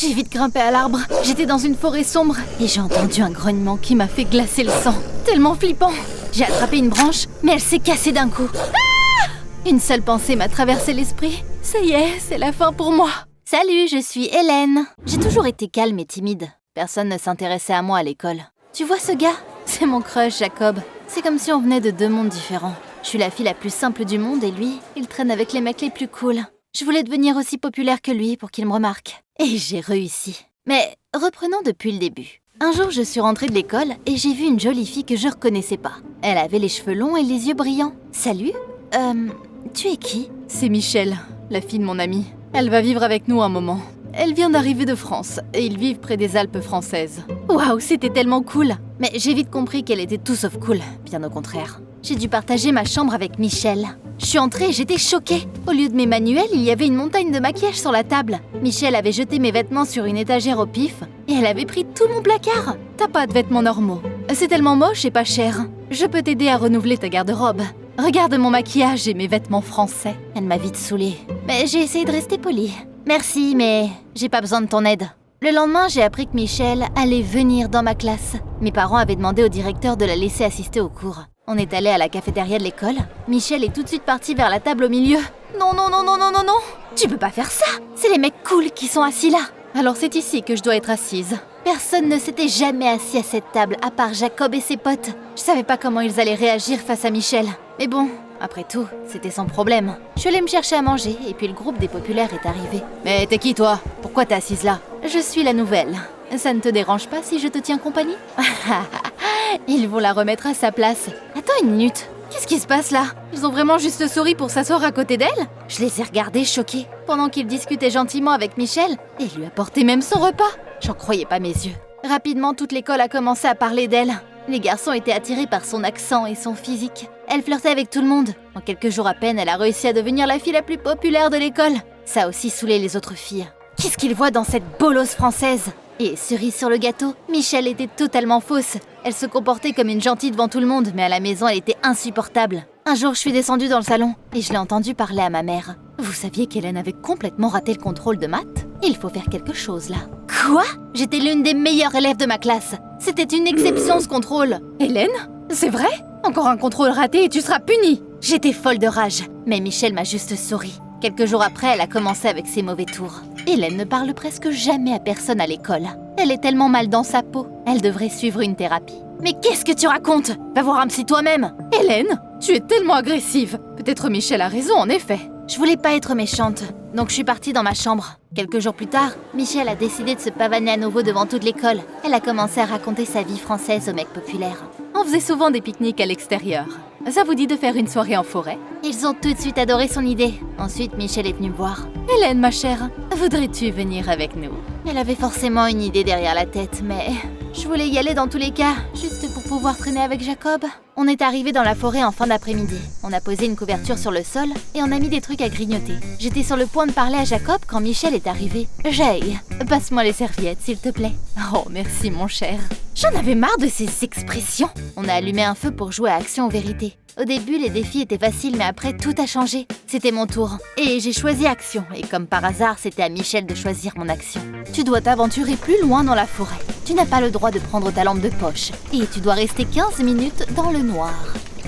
J'ai vite grimpé à l'arbre. J'étais dans une forêt sombre et j'ai entendu un grognement qui m'a fait glacer le sang. Tellement flippant. J'ai attrapé une branche, mais elle s'est cassée d'un coup. Une seule pensée m'a traversé l'esprit. Ça y est, c'est la fin pour moi. Salut, je suis Hélène. J'ai toujours été calme et timide. Personne ne s'intéressait à moi à l'école. Tu vois ce gars? C'est mon crush, Jacob. C'est comme si on venait de deux mondes différents. Je suis la fille la plus simple du monde et lui, il traîne avec les mecs les plus cool. Je voulais devenir aussi populaire que lui pour qu'il me remarque. Et j'ai réussi. Mais reprenons depuis le début. Un jour, je suis rentrée de l'école et j'ai vu une jolie fille que je reconnaissais pas. Elle avait les cheveux longs et les yeux brillants. Salut, tu es qui? C'est Michel, la fille de mon amie. Elle va vivre avec nous un moment. Elle vient d'arriver de France et ils vivent près des Alpes françaises. Waouh, c'était tellement cool! Mais j'ai vite compris qu'elle était tout sauf cool, bien au contraire. J'ai dû partager ma chambre avec Michel. Je suis entrée et j'étais choquée. Au lieu de mes manuels, il y avait une montagne de maquillage sur la table. Michel avait jeté mes vêtements sur une étagère au pif et elle avait pris tout mon placard. T'as pas de vêtements normaux. C'est tellement moche et pas cher. Je peux t'aider à renouveler ta garde-robe. Regarde mon maquillage et mes vêtements français. Elle m'a vite saoulée. Mais j'ai essayé de rester polie. Merci, mais j'ai pas besoin de ton aide. Le lendemain, j'ai appris que Michel allait venir dans ma classe. Mes parents avaient demandé au directeur de la laisser assister au cours. On est allé à la cafétéria de l'école. Michel est tout de suite parti vers la table au milieu. Non, non, non, non, non, non, non! Tu peux pas faire ça! C'est les mecs cool qui sont assis là. Alors c'est ici que je dois être assise. Personne ne s'était jamais assis à cette table, à part Jacob et ses potes. Je savais pas comment ils allaient réagir face à Michel. Mais bon, après tout, c'était son problème. Je suis allée me chercher à manger, et puis le groupe des populaires est arrivé. Mais t'es qui toi? Pourquoi t'es assise là? Je suis la nouvelle. Ça ne te dérange pas si je te tiens compagnie? Ils vont la remettre à sa place. Attends une minute. Qu'est-ce qui se passe là? Ils ont vraiment juste souri pour s'asseoir à côté d'elle? Je les ai regardés choqués, pendant qu'ils discutaient gentiment avec Michel, et lui apportaient même son repas. J'en croyais pas mes yeux. Rapidement, toute l'école a commencé à parler d'elle. Les garçons étaient attirés par son accent et son physique. Elle flirtait avec tout le monde. En quelques jours à peine, elle a réussi à devenir la fille la plus populaire de l'école. Ça a aussi saoulé les autres filles. Qu'est-ce qu'ils voient dans cette bolosse française? Et cerise sur le gâteau, Michel était totalement fausse. Elle se comportait comme une gentille devant tout le monde, mais à la maison, elle était insupportable. Un jour, je suis descendue dans le salon et je l'ai entendue parler à ma mère. Vous saviez qu'Hélène avait complètement raté le contrôle de maths? Il faut faire quelque chose là. Quoi? J'étais l'une des meilleures élèves de ma classe. C'était une exception ce contrôle. Hélène? C'est vrai? Encore un contrôle raté et tu seras punie. J'étais folle de rage, mais Michel m'a juste souri. Quelques jours après, elle a commencé avec ses mauvais tours. Hélène ne parle presque jamais à personne à l'école. Elle est tellement mal dans sa peau. Elle devrait suivre une thérapie. Mais qu'est-ce que tu racontes? Va voir un psy toi-même. Hélène, tu es tellement agressive. Peut-être Michel a raison, en effet. Je voulais pas être méchante, donc je suis partie dans ma chambre. Quelques jours plus tard, Michel a décidé de se pavaner à nouveau devant toute l'école. Elle a commencé à raconter sa vie française aux mecs populaires. On faisait souvent des pique-niques à l'extérieur. Ça vous dit de faire une soirée en forêt? Ils ont tout de suite adoré son idée. Ensuite, Michel est venu me voir. Hélène, ma chère, voudrais-tu venir avec nous? Elle avait forcément une idée derrière la tête, mais je voulais y aller dans tous les cas, juste pour pouvoir traîner avec Jacob. On est arrivé dans la forêt en fin d'après-midi. On a posé une couverture sur le sol et on a mis des trucs à grignoter. J'étais sur le point de parler à Jacob quand Michel est arrivé. Jay, passe-moi les serviettes, s'il te plaît. Oh, merci, mon cher. J'en avais marre de ces expressions. On a allumé un feu pour jouer à Action ou Vérité. Au début, les défis étaient faciles, mais après, tout a changé. C'était mon tour. Et j'ai choisi Action. Et comme par hasard, c'était à Michel de choisir mon action. Tu dois t'aventurer plus loin dans la forêt. Tu n'as pas le droit de prendre ta lampe de poche. Et tu dois rester 15 minutes dans le noir.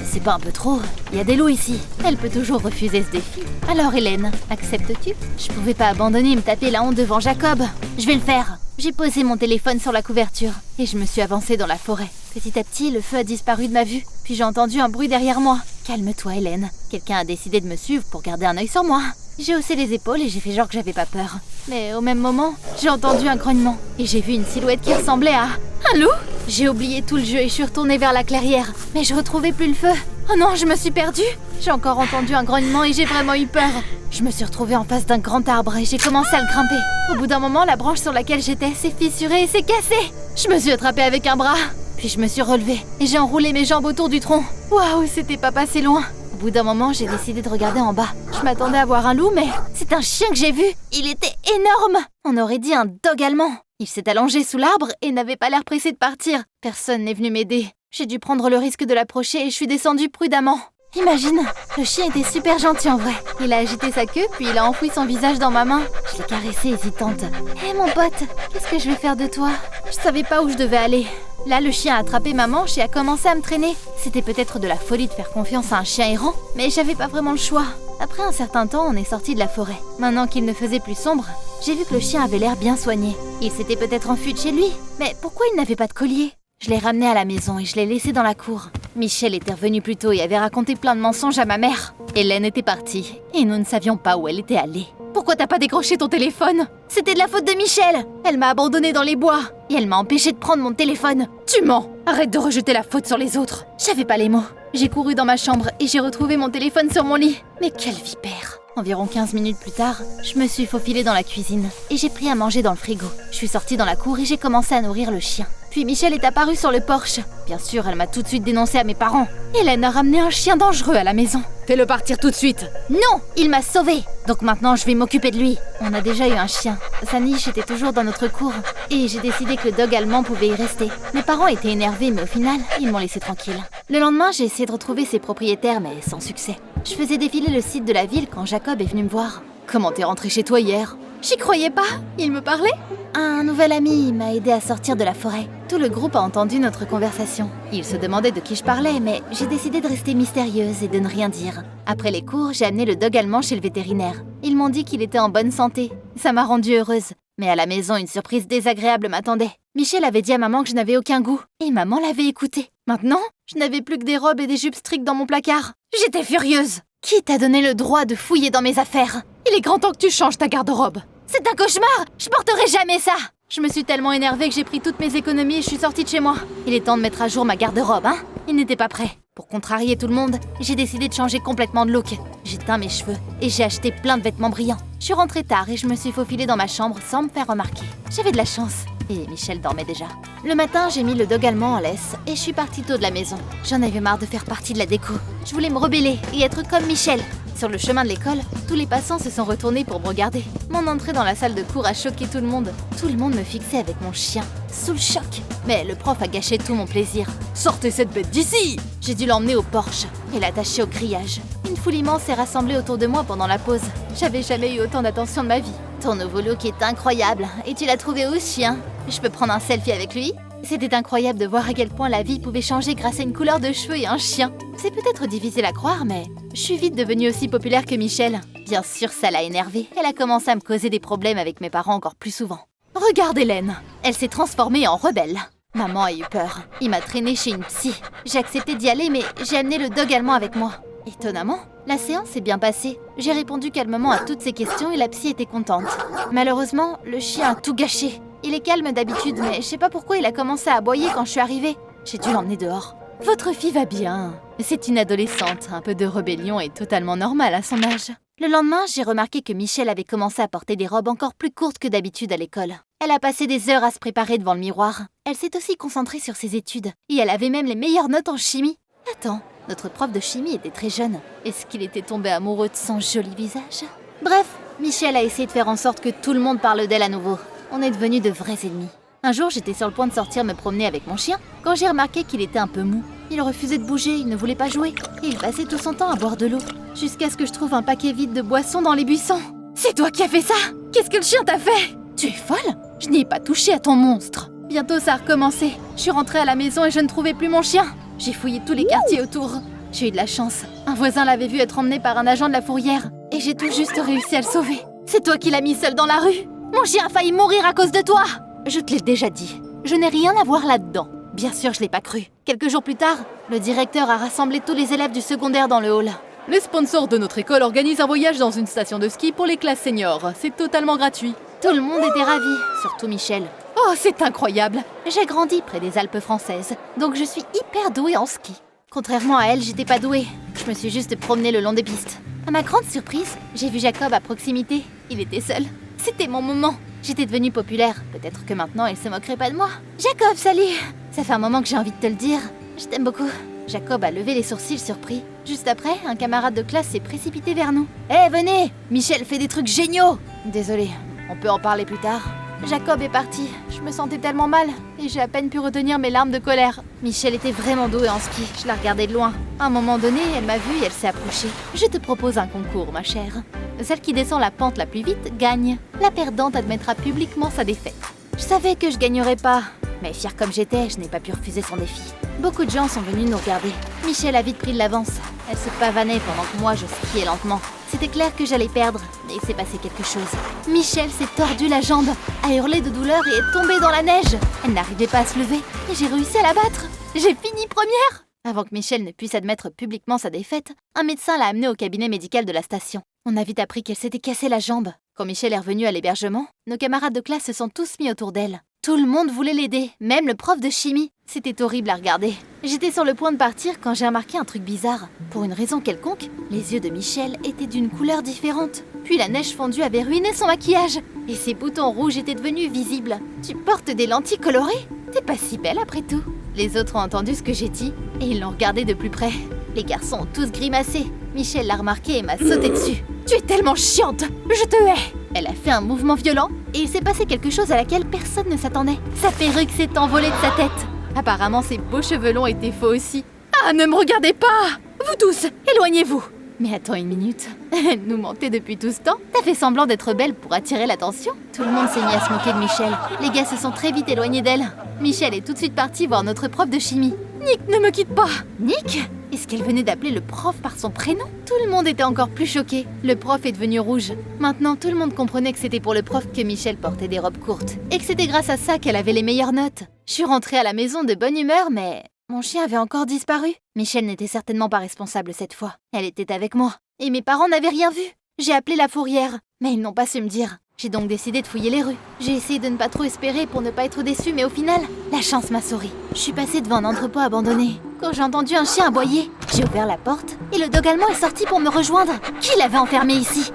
C'est pas un peu trop? Il y a des loups ici. Elle peut toujours refuser ce défi. Alors Hélène, acceptes-tu? Je pouvais pas abandonner et me taper la honte devant Jacob. Je vais le faire. J'ai posé mon téléphone sur la couverture et je me suis avancée dans la forêt. Petit à petit, le feu a disparu de ma vue. Puis j'ai entendu un bruit derrière moi. Calme-toi, Hélène. Quelqu'un a décidé de me suivre pour garder un œil sur moi. J'ai haussé les épaules et j'ai fait genre que j'avais pas peur. Mais au même moment, j'ai entendu un grognement et j'ai vu une silhouette qui ressemblait à un loup. J'ai oublié tout le jeu et je suis retournée vers la clairière. Mais je retrouvais plus le feu. Oh non, je me suis perdue. J'ai encore entendu un grognement et j'ai vraiment eu peur. Je me suis retrouvée en face d'un grand arbre et j'ai commencé à le grimper. Au bout d'un moment, la branche sur laquelle j'étais s'est fissurée et s'est cassée. Je me suis attrapée avec un bras. Puis je me suis relevée et j'ai enroulé mes jambes autour du tronc. Waouh, c'était pas passé loin. Au bout d'un moment, j'ai décidé de regarder en bas. Je m'attendais à voir un loup, mais c'est un chien que j'ai vu. Il était énorme. On aurait dit un dog allemand. Il s'est allongé sous l'arbre et n'avait pas l'air pressé de partir. Personne n'est venu m'aider. J'ai dû prendre le risque de l'approcher et je suis descendue prudemment. Imagine, le chien était super gentil en vrai. Il a agité sa queue, puis il a enfoui son visage dans ma main. Je l'ai caressé hésitante. Hé mon pote, qu'est-ce que je vais faire de toi? Je savais pas où je devais aller. Là, le chien a attrapé ma manche et a commencé à me traîner. C'était peut-être de la folie de faire confiance à un chien errant, mais j'avais pas vraiment le choix. Après un certain temps, on est sorti de la forêt. Maintenant qu'il ne faisait plus sombre, j'ai vu que le chien avait l'air bien soigné. Il s'était peut-être enfui de chez lui, mais pourquoi il n'avait pas de collier? Je l'ai ramené à la maison et je l'ai laissé dans la cour. Michel était revenu plus tôt et avait raconté plein de mensonges à ma mère. Hélène était partie et nous ne savions pas où elle était allée. Pourquoi t'as pas décroché ton téléphone? C'était de la faute de Michel. Elle m'a abandonnée dans les bois et elle m'a empêché de prendre mon téléphone. Tu mens. Arrête de rejeter la faute sur les autres. J'avais pas les mots. J'ai couru dans ma chambre et j'ai retrouvé mon téléphone sur mon lit. Mais quelle vipère! Environ 15 minutes plus tard, je me suis faufilée dans la cuisine et j'ai pris à manger dans le frigo. Je suis sortie dans la cour et j'ai commencé à nourrir le chien. Puis Michel est apparu sur le porche. Bien sûr, elle m'a tout de suite dénoncé à mes parents. Hélène a ramené un chien dangereux à la maison. Fais-le partir tout de suite. Non, il m'a sauvée. Donc maintenant, je vais m'occuper de lui. On a déjà eu un chien. Sa niche était toujours dans notre cour. Et j'ai décidé que le dog allemand pouvait y rester. Mes parents étaient énervés, mais au final, ils m'ont laissé tranquille. Le lendemain, j'ai essayé de retrouver ses propriétaires, mais sans succès. Je faisais défiler le site de la ville quand Jacob est venu me voir. Comment t'es rentré chez toi hier? J'y croyais pas. Il me parlait? Un nouvel ami m'a aidé à sortir de la forêt. Tout le groupe a entendu notre conversation. Ils se demandaient de qui je parlais, mais j'ai décidé de rester mystérieuse et de ne rien dire. Après les cours, j'ai amené le dog allemand chez le vétérinaire. Ils m'ont dit qu'il était en bonne santé. Ça m'a rendue heureuse. Mais à la maison, une surprise désagréable m'attendait. Michel avait dit à maman que je n'avais aucun goût. Et maman l'avait écouté. Maintenant, je n'avais plus que des robes et des jupes strictes dans mon placard. J'étais furieuse. Qui t'a donné le droit de fouiller dans mes affaires? Il est grand temps que tu changes ta garde-robe. C'est un cauchemar! Je porterai jamais ça! Je me suis tellement énervée que j'ai pris toutes mes économies et je suis sortie de chez moi. Il est temps de mettre à jour ma garde-robe, hein? Il n'était pas prêt. Pour contrarier tout le monde, j'ai décidé de changer complètement de look. J'ai teint mes cheveux et j'ai acheté plein de vêtements brillants. Je suis rentrée tard et je me suis faufilée dans ma chambre sans me faire remarquer. J'avais de la chance. Et Michel dormait déjà. Le matin, j'ai mis le dog allemand en laisse et je suis partie tôt de la maison. J'en avais marre de faire partie de la déco. Je voulais me rebeller et être comme Michel. Sur le chemin de l'école, tous les passants se sont retournés pour me regarder. Mon entrée dans la salle de cours a choqué tout le monde. Tout le monde me fixait avec mon chien, sous le choc. Mais le prof a gâché tout mon plaisir. Sortez cette bête d'ici! J'ai dû l'emmener au porche et l'attacher au grillage. Une foule immense s'est rassemblée autour de moi pendant la pause. J'avais jamais eu autant d'attention de ma vie. Ton nouveau look est incroyable. Et tu l'as trouvé où, ce chien? Je peux prendre un selfie avec lui? C'était incroyable de voir à quel point la vie pouvait changer grâce à une couleur de cheveux et un chien. C'est peut-être difficile à croire, mais je suis vite devenue aussi populaire que Michel. Bien sûr, ça l'a énervée. Elle a commencé à me causer des problèmes avec mes parents encore plus souvent. Regarde Hélène, elle s'est transformée en rebelle. Maman a eu peur. Il m'a traînée chez une psy. J'ai accepté d'y aller, mais j'ai amené le dog allemand avec moi. Étonnamment, la séance s'est bien passée. J'ai répondu calmement à toutes ses questions et la psy était contente. Malheureusement, le chien a tout gâché. Il est calme d'habitude, mais je sais pas pourquoi il a commencé à aboyer quand je suis arrivée. J'ai dû l'emmener dehors. Votre fille va bien. C'est une adolescente. Un peu de rébellion est totalement normal à son âge. Le lendemain, j'ai remarqué que Michel avait commencé à porter des robes encore plus courtes que d'habitude à l'école. Elle a passé des heures à se préparer devant le miroir. Elle s'est aussi concentrée sur ses études. Et elle avait même les meilleures notes en chimie. Attends, notre prof de chimie était très jeune. Est-ce qu'il était tombé amoureux de son joli visage? Bref, Michel a essayé de faire en sorte que tout le monde parle d'elle à nouveau. On est devenus de vrais ennemis. Un jour, j'étais sur le point de sortir me promener avec mon chien, quand j'ai remarqué qu'il était un peu mou. Il refusait de bouger, il ne voulait pas jouer, et il passait tout son temps à boire de l'eau, jusqu'à ce que je trouve un paquet vide de boissons dans les buissons. C'est toi qui as fait ça? Qu'est-ce que le chien t'a fait? Tu es folle? Je n'y ai pas touché à ton monstre. Bientôt, ça a recommencé. Je suis rentrée à la maison et je ne trouvais plus mon chien. J'ai fouillé tous les quartiers autour. J'ai eu de la chance. Un voisin l'avait vu être emmené par un agent de la fourrière, et j'ai tout juste réussi à le sauver. C'est toi qui l'as mis seul dans la rue? Mon chien a failli mourir à cause de toi! Je te l'ai déjà dit, je n'ai rien à voir là-dedans. Bien sûr, je l'ai pas cru. Quelques jours plus tard, le directeur a rassemblé tous les élèves du secondaire dans le hall. Les sponsors de notre école organisent un voyage dans une station de ski pour les classes seniors. C'est totalement gratuit. Tout le monde était ravi, surtout Michel. Oh, c'est incroyable! J'ai grandi près des Alpes françaises, donc je suis hyper douée en ski. Contrairement à elle, j'étais pas douée. Je me suis juste promenée le long des pistes. À ma grande surprise, j'ai vu Jacob à proximité. Il était seul. C'était mon moment. J'étais devenue populaire. Peut-être que maintenant, il se moquerait pas de moi. Jacob, salut! Ça fait un moment que j'ai envie de te le dire. Je t'aime beaucoup. Jacob a levé les sourcils surpris. Juste après, un camarade de classe s'est précipité vers nous. Hé, venez! Michel fait des trucs géniaux! Désolée, on peut en parler plus tard. Jacob est parti. Je me sentais tellement mal et j'ai à peine pu retenir mes larmes de colère. Michel était vraiment douée en ski. Je la regardais de loin. À un moment donné, elle m'a vue et elle s'est approchée. Je te propose un concours, ma chère. Celle qui descend la pente la plus vite gagne. La perdante admettra publiquement sa défaite. Je savais que je gagnerais pas, mais fière comme j'étais, je n'ai pas pu refuser son défi. Beaucoup de gens sont venus nous regarder. Michel a vite pris de l'avance. Elle se pavanait pendant que moi je skiais lentement. C'était clair que j'allais perdre, mais il s'est passé quelque chose. Michel s'est tordu la jambe, a hurlé de douleur et est tombée dans la neige. Elle n'arrivait pas à se lever et j'ai réussi à la battre. J'ai fini première. Avant que Michel ne puisse admettre publiquement sa défaite, un médecin l'a amenée au cabinet médical de la station. On a vite appris qu'elle s'était cassé la jambe. Quand Michel est revenu à l'hébergement, nos camarades de classe se sont tous mis autour d'elle. Tout le monde voulait l'aider, même le prof de chimie. C'était horrible à regarder. J'étais sur le point de partir quand j'ai remarqué un truc bizarre. Pour une raison quelconque, les yeux de Michel étaient d'une couleur différente. Puis la neige fondue avait ruiné son maquillage. Et ses boutons rouges étaient devenus visibles. Tu portes des lentilles colorées? T'es pas si belle après tout. Les autres ont entendu ce que j'ai dit et ils l'ont regardé de plus près. Les garçons ont tous grimacé. Michel l'a remarqué et m'a sauté dessus. Tu es tellement chiante! Je te hais! Elle a fait un mouvement violent et il s'est passé quelque chose à laquelle personne ne s'attendait. Sa perruque s'est envolée de sa tête. Apparemment, ses beaux cheveux longs étaient faux aussi. Ah, ne me regardez pas! Vous tous, éloignez-vous! Mais attends une minute. Elle nous mentait depuis tout ce temps. T'as fait semblant d'être belle pour attirer l'attention? Tout le monde s'est mis à se moquer de Michel. Les gars se sont très vite éloignés d'elle. Michel est tout de suite partie voir notre prof de chimie. Nick, ne me quitte pas! Nick? Est-ce qu'elle venait d'appeler le prof par son prénom? Tout le monde était encore plus choqué. Le prof est devenu rouge. Maintenant, tout le monde comprenait que c'était pour le prof que Michel portait des robes courtes. Et que c'était grâce à ça qu'elle avait les meilleures notes. Je suis rentrée à la maison de bonne humeur, mais mon chien avait encore disparu. Michel n'était certainement pas responsable cette fois. Elle était avec moi. Et mes parents n'avaient rien vu. J'ai appelé la fourrière, mais ils n'ont pas su me dire. J'ai donc décidé de fouiller les rues. J'ai essayé de ne pas trop espérer pour ne pas être déçue, mais au final, la chance m'a souri. Je suis passée devant un entrepôt abandonné. Quand j'ai entendu un chien aboyer, j'ai ouvert la porte et le dog allemand est sorti pour me rejoindre. Qui l'avait enfermé ici?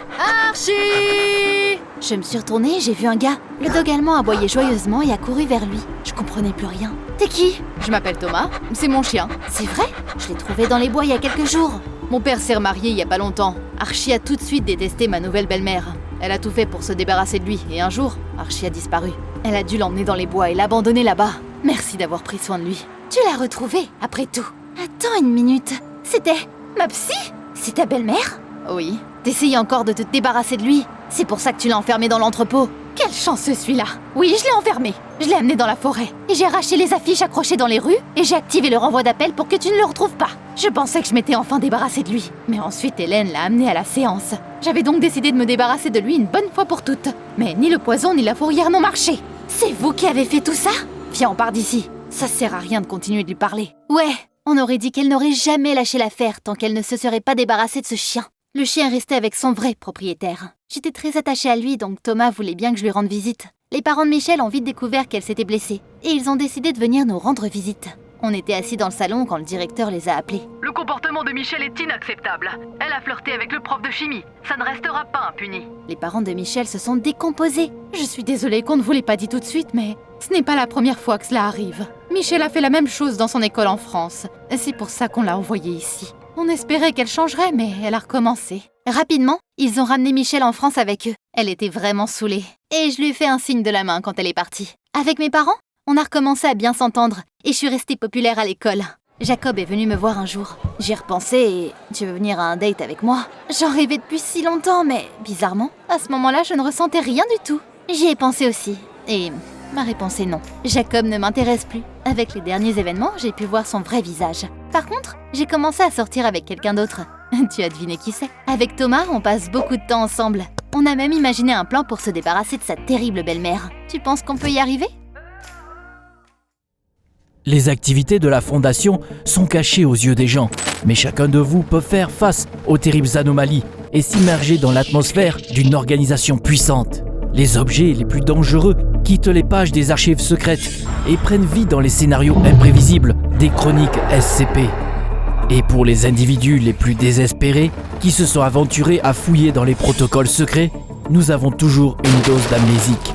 Archie! Je me suis retournée et j'ai vu un gars. Le dog allemand aboyait joyeusement et a couru vers lui. Je comprenais plus rien. T'es qui? Je m'appelle Thomas, c'est mon chien. C'est vrai? Je l'ai trouvé dans les bois il y a quelques jours. Mon père s'est remarié il y a pas longtemps. Archie a tout de suite détesté ma nouvelle belle-mère. Elle a tout fait pour se débarrasser de lui, et un jour, Archie a disparu. Elle a dû l'emmener dans les bois et l'abandonner là-bas. Merci d'avoir pris soin de lui. Tu l'as retrouvé, après tout. Attends une minute. C'était ma psy? C'est ta belle-mère? Oui. T'essayais encore de te débarrasser de lui. C'est pour ça que tu l'as enfermé dans l'entrepôt. Quelle chanceux celui-là. Oui, je l'ai enfermé. Je l'ai amené dans la forêt. Et j'ai arraché les affiches accrochées dans les rues et j'ai activé le renvoi d'appel pour que tu ne le retrouves pas. Je pensais que je m'étais enfin débarrassée de lui. Mais ensuite, Hélène l'a amené à la séance. J'avais donc décidé de me débarrasser de lui une bonne fois pour toutes. Mais ni le poison ni la fourrière n'ont marché. C'est vous qui avez fait tout ça? Viens, on part d'ici. Ça sert à rien de continuer de lui parler. Ouais, on aurait dit qu'elle n'aurait jamais lâché l'affaire tant qu'elle ne se serait pas débarrassée de ce chien. Le chien restait avec son vrai propriétaire. J'étais très attachée à lui, donc Thomas voulait bien que je lui rende visite. Les parents de Michel ont vite découvert qu'elle s'était blessée, et ils ont décidé de venir nous rendre visite. On était assis dans le salon quand le directeur les a appelés. Le comportement de Michel est inacceptable. Elle a flirté avec le prof de chimie. Ça ne restera pas impuni. Les parents de Michel se sont décomposés. Je suis désolée qu'on ne vous l'ait pas dit tout de suite, mais ce n'est pas la première fois que cela arrive. Michel a fait la même chose dans son école en France. C'est pour ça qu'on l'a envoyée ici. On espérait qu'elle changerait, mais elle a recommencé. Rapidement, ils ont ramené Michel en France avec eux. Elle était vraiment saoulée. Et je lui ai fait un signe de la main quand elle est partie. Avec mes parents, on a recommencé à bien s'entendre et je suis restée populaire à l'école. Jacob est venu me voir un jour. J'y ai repensé et tu veux venir à un date avec moi? J'en rêvais depuis si longtemps, mais bizarrement, à ce moment-là, je ne ressentais rien du tout. J'y ai pensé aussi et ma réponse est non. Jacob ne m'intéresse plus. Avec les derniers événements, j'ai pu voir son vrai visage. Par contre, j'ai commencé à sortir avec quelqu'un d'autre. Tu as deviné qui c'est? Avec Thomas, on passe beaucoup de temps ensemble. On a même imaginé un plan pour se débarrasser de sa terrible belle-mère. Tu penses qu'on peut y arriver? Les activités de la Fondation sont cachées aux yeux des gens, mais chacun de vous peut faire face aux terribles anomalies et s'immerger dans l'atmosphère d'une organisation puissante. Les objets les plus dangereux quittent les pages des archives secrètes et prennent vie dans les scénarios imprévisibles des chroniques SCP. Et pour les individus les plus désespérés qui se sont aventurés à fouiller dans les protocoles secrets, nous avons toujours une dose d'amnésique